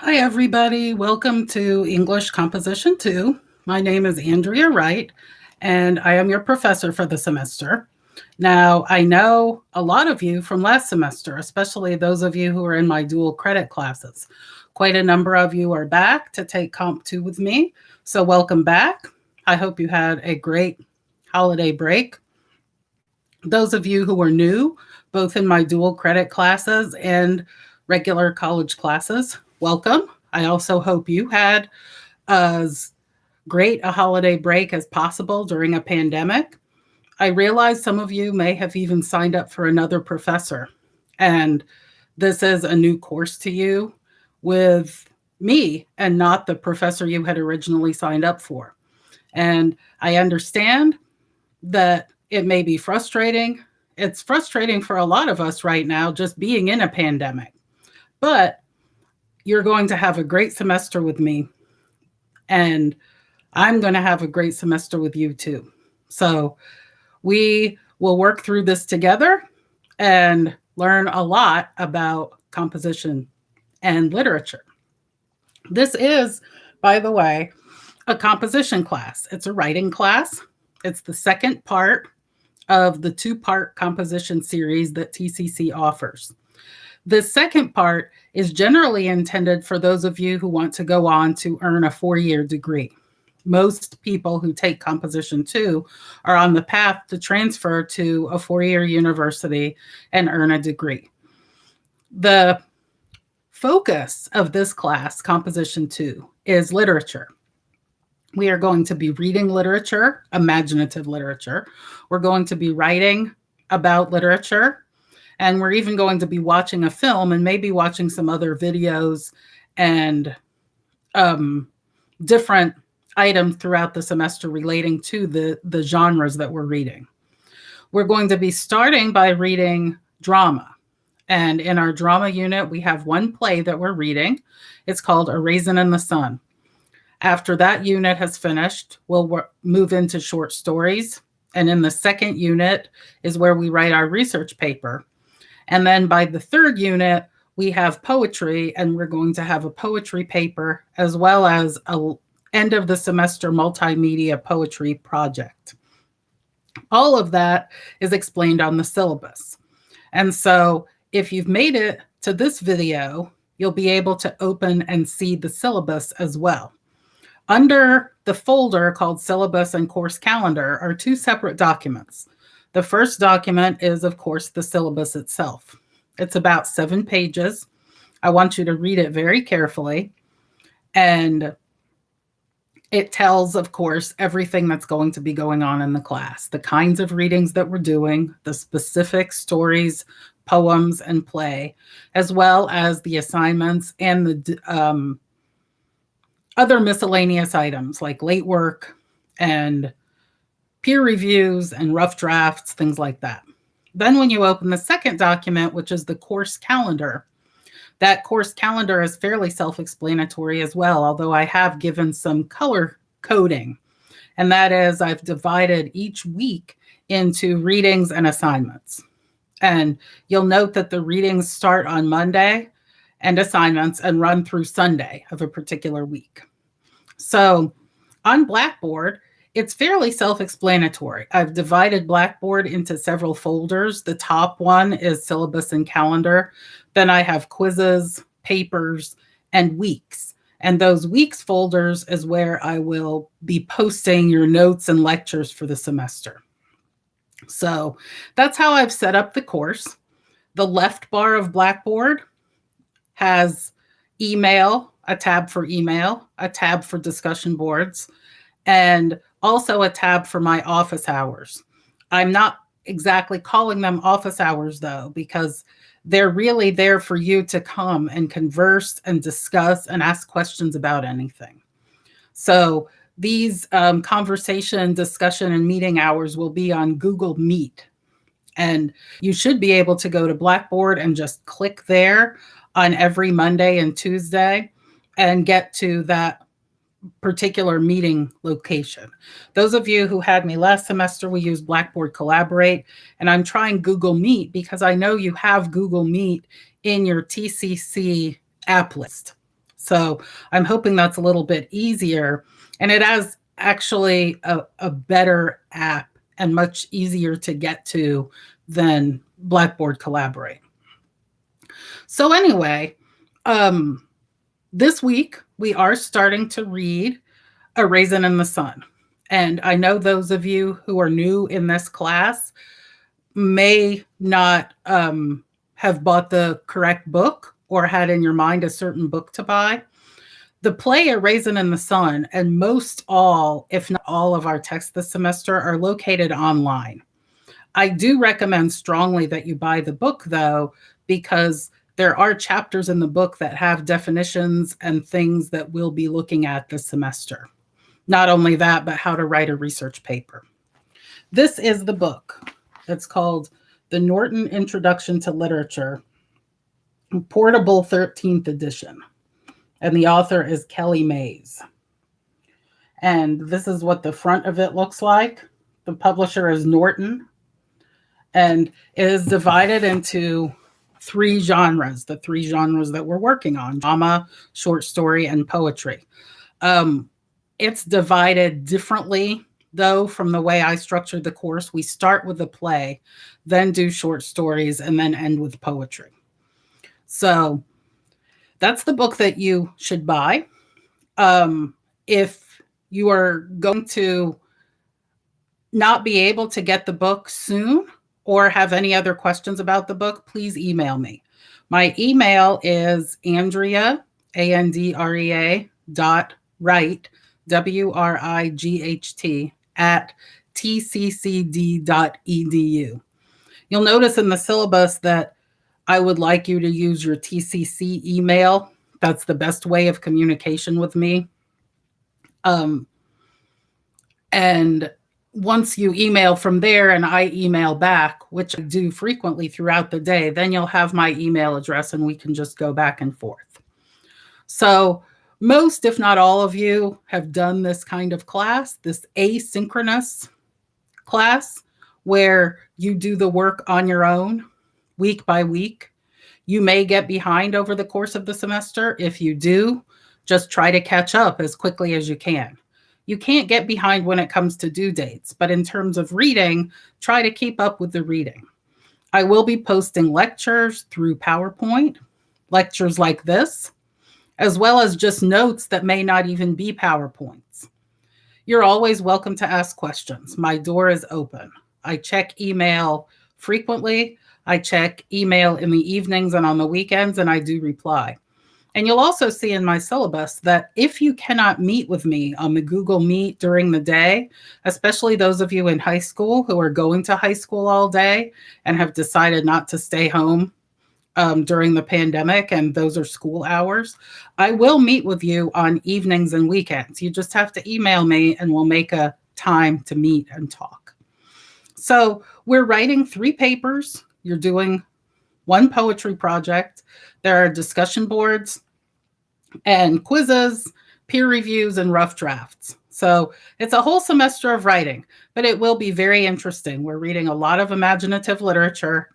Hi, everybody. Welcome to English Composition 2. My name is Andrea Wright, and I am your professor for the semester. Now, I know a lot of you from last semester, especially those of you who are in my dual credit classes. Quite a number of you are back to take Comp 2 with me, so welcome back. I hope you had a great holiday break. Those of you who are new, both in my dual credit classes and regular college classes, welcome. I also hope you had as great a holiday break as possible during a pandemic. I realize some of you may have even signed up for another professor, and this is a new course to you with me and not the professor you had originally signed up for. And I understand that it may be frustrating. It's frustrating for a lot of us right now just being in a pandemic. But you're going to have a great semester with me, and I'm going to have a great semester with you too. So we will work through this together and learn a lot about composition and literature. This is, by the way, a composition class. It's a writing class. It's the second part of the two-part composition series that TCC offers. The second part is generally intended for those of you who want to go on to earn a 4-year degree. Most people who take Composition 2 are on the path to transfer to a 4-year university and earn a degree. The focus of this class, Composition 2, is literature. We are going to be reading literature, imaginative literature. We're going to be writing about literature. And we're even going to be watching a film and maybe watching some other videos and different items throughout the semester relating to the genres that we're reading. We're going to be starting by reading drama. And in our drama unit, we have one play that we're reading. It's called A Raisin in the Sun. After that unit has finished, we'll move into short stories. And in the second unit is where we write our research paper. And then by the third unit, we have poetry, and we're going to have a poetry paper as well as a end of the semester multimedia poetry project. All of that is explained on the syllabus. And so if you've made it to this video, you'll be able to open and see the syllabus as well. Under the folder called Syllabus and Course Calendar are two separate documents. The first document is, of course, the syllabus itself. It's about 7 pages. I want you to read it very carefully. And it tells, of course, everything that's going to be going on in the class, the kinds of readings that we're doing, the specific stories, poems, and play, as well as the assignments and the other miscellaneous items like late work and peer reviews and rough drafts, things like that. Then when you open the second document, which is the course calendar, that course calendar is fairly self-explanatory as well, although I have given some color coding. And that is I've divided each week into readings and assignments. And you'll note that the readings start on Monday and assignments and run through Sunday of a particular week. So on Blackboard, it's fairly self-explanatory. I've divided Blackboard into several folders. The top one is syllabus and calendar. Then I have quizzes, papers, and weeks. And those weeks folders is where I will be posting your notes and lectures for the semester. So that's how I've set up the course. The left bar of Blackboard has email, a tab for email, a tab for discussion boards, and also a tab for my office hours. I'm not exactly calling them office hours, though, because they're really there for you to come and converse and discuss and ask questions about anything. So these conversation, discussion, and meeting hours will be on Google Meet. And you should be able to go to Blackboard and just click there on every Monday and Tuesday and get to that particular meeting location. Those of you who had me last semester, we use Blackboard Collaborate, and I'm trying Google Meet because I know you have Google Meet in your TCC app list. So I'm hoping that's a little bit easier. And it has actually a better app and much easier to get to than Blackboard Collaborate. So anyway, um, this week we are starting to read A Raisin in the Sun. And I know those of you who are new in this class may not have bought the correct book or had in your mind a certain book to buy. The play A Raisin in the Sun and most all, if not all, of our texts this semester are located online. I do recommend strongly that you buy the book, though, because there are chapters in the book that have definitions and things that we'll be looking at this semester. Not only that, but how to write a research paper. This is the book. It's called The Norton Introduction to Literature, Portable 13th edition. And the author is Kelly Mays. And this is what the front of it looks like. The publisher is Norton. And it is divided into three genres, the three genres that we're working on: drama, short story, and poetry. It's divided differently, though, from the way I structured the course. We start with a play, then do short stories, and then end with poetry. So that's the book that you should buy. If you are going to not be able to get the book soon or have any other questions about the book, please email me. My email is Andrea, Andrea, .wright, WRIGHT, at tccd.edu. You'll notice in the syllabus that I would like you to use your TCC email. That's the best way of communication with me. And once you email from there and I email back, which I do frequently throughout the day, then you'll have my email address and we can just go back and forth. So most, if not all of you, have done this kind of class, this asynchronous class, where you do the work on your own week by week. You may get behind over the course of the semester. If you do, just try to catch up as quickly as you can. You can't get behind when it comes to due dates, but in terms of reading, try to keep up with the reading. I will be posting lectures through PowerPoint, lectures like this, as well as just notes that may not even be PowerPoints. You're always welcome to ask questions. My door is open. I check email frequently. I check email in the evenings and on the weekends, and I do reply. And you'll also see in my syllabus that if you cannot meet with me on the Google Meet during the day, especially those of you in high school who are going to high school all day and have decided not to stay home during the pandemic, and those are school hours, I will meet with you on evenings and weekends. You just have to email me and we'll make a time to meet and talk. So we're writing 3 papers. You're doing 1 poetry project. There are discussion boards and quizzes, peer reviews, and rough drafts. So it's a whole semester of writing, but it will be very interesting. We're reading a lot of imaginative literature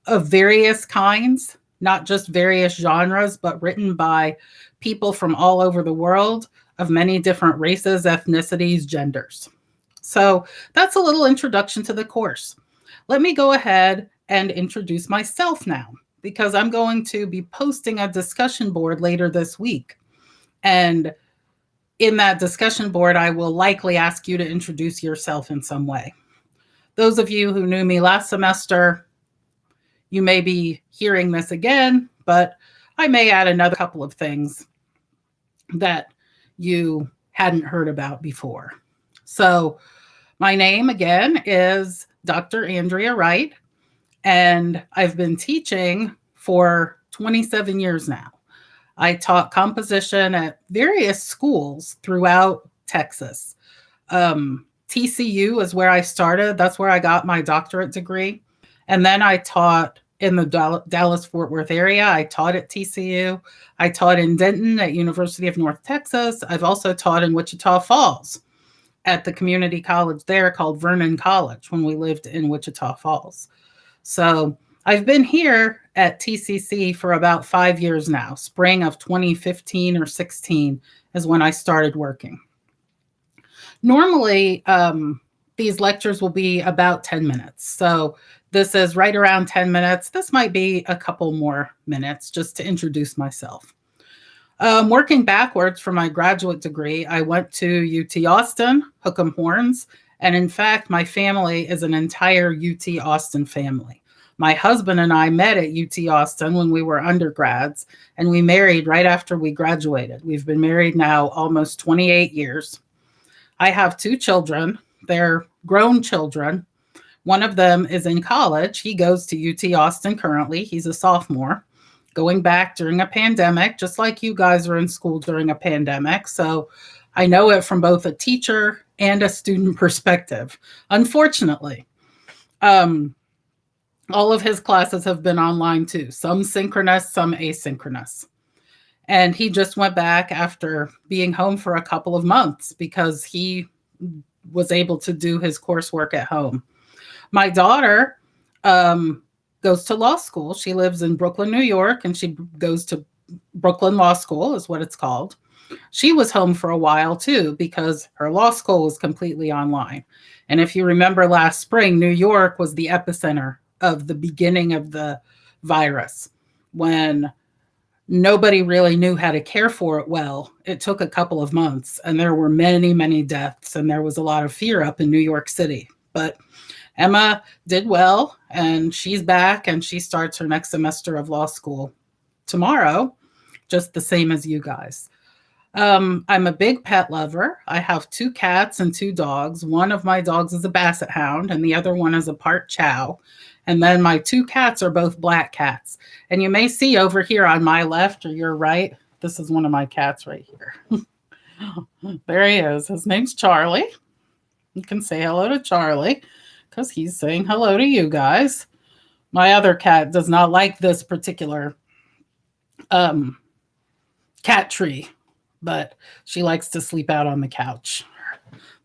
of various kinds, not just various genres, but written by people from all over the world, of many different races, ethnicities, genders. So that's a little introduction to the course. Let me go ahead and introduce myself now, because I'm going to be posting a discussion board later this week. And in that discussion board, I will likely ask you to introduce yourself in some way. Those of you who knew me last semester, you may be hearing this again, but I may add another couple of things that you hadn't heard about before. So my name again is Dr. Andrea Wright, and I've been teaching for 27 years now. I taught composition at various schools throughout Texas. TCU is where I started. That's where I got my doctorate degree. And then I taught in the Dallas-Fort Worth area. I taught at TCU. I taught in Denton at University of North Texas. I've also taught in Wichita Falls at the community college there called Vernon College when we lived in Wichita Falls. So I've been here at TCC for about 5 years now. Spring of 2015 or 16 is when I started working. Normally, these lectures will be about 10 minutes. So this is right around 10 minutes. This might be a couple more minutes just to introduce myself. Working backwards for my graduate degree, I went to UT Austin, Hook'em Horns, and in fact, my family is an entire UT Austin family. My husband and I met at UT Austin when we were undergrads, and we married right after we graduated. We've been married now almost 28 years. I have 2 children. They're grown children. One of them is in college. He goes to UT Austin currently. He's a sophomore, going back during a pandemic, just like you guys are in school during a pandemic. So I know it from both a teacher and a student perspective. Unfortunately, all of his classes have been online too, some synchronous, some asynchronous. And he just went back after being home for a couple of months because he was able to do his coursework at home. My daughter goes to law school. She lives in Brooklyn, New York, and she goes to Brooklyn Law School is what it's called. She was home for a while too because her law school was completely online. And if you remember last spring, New York was the epicenter of the beginning of the virus when nobody really knew how to care for it well. It took a couple of months and there were many, many deaths and there was a lot of fear up in New York City. But Emma did well and she's back and she starts her next semester of law school tomorrow, just the same as you guys. I'm a big pet lover. I have 2 cats and 2 dogs. One of my dogs is a basset hound and the other one is a part chow. And then my 2 cats are both black cats. And you may see over here on my left or your right, this is one of my cats right here. There he is. His name's Charlie. You can say hello to Charlie because he's saying hello to you guys. My other cat does not like this particular cat tree, but she likes to sleep out on the couch.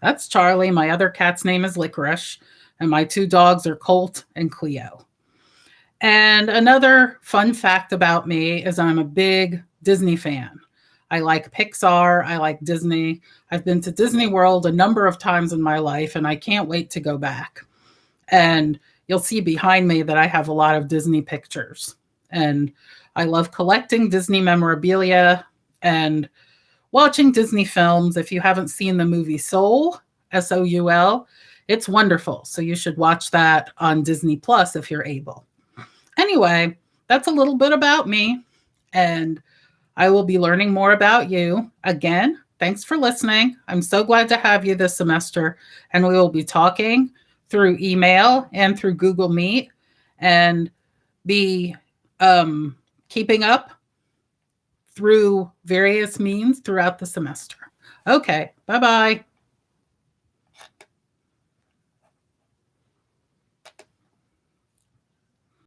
That's Charlie. My other cat's name is Licorice. And my 2 dogs are Colt and Cleo. And another fun fact about me is I'm a big Disney fan. I like Pixar. I like Disney. I've been to Disney World a number of times in my life, and I can't wait to go back. And you'll see behind me that I have a lot of Disney pictures. And I love collecting Disney memorabilia and watching Disney films. If you haven't seen the movie Soul, Soul, it's wonderful. So you should watch that on Disney Plus if you're able. Anyway, that's a little bit about me. And I will be learning more about you. Again, thanks for listening. I'm so glad to have you this semester. And we will be talking through email and through Google Meet and be keeping up through various means throughout the semester. Okay, bye-bye.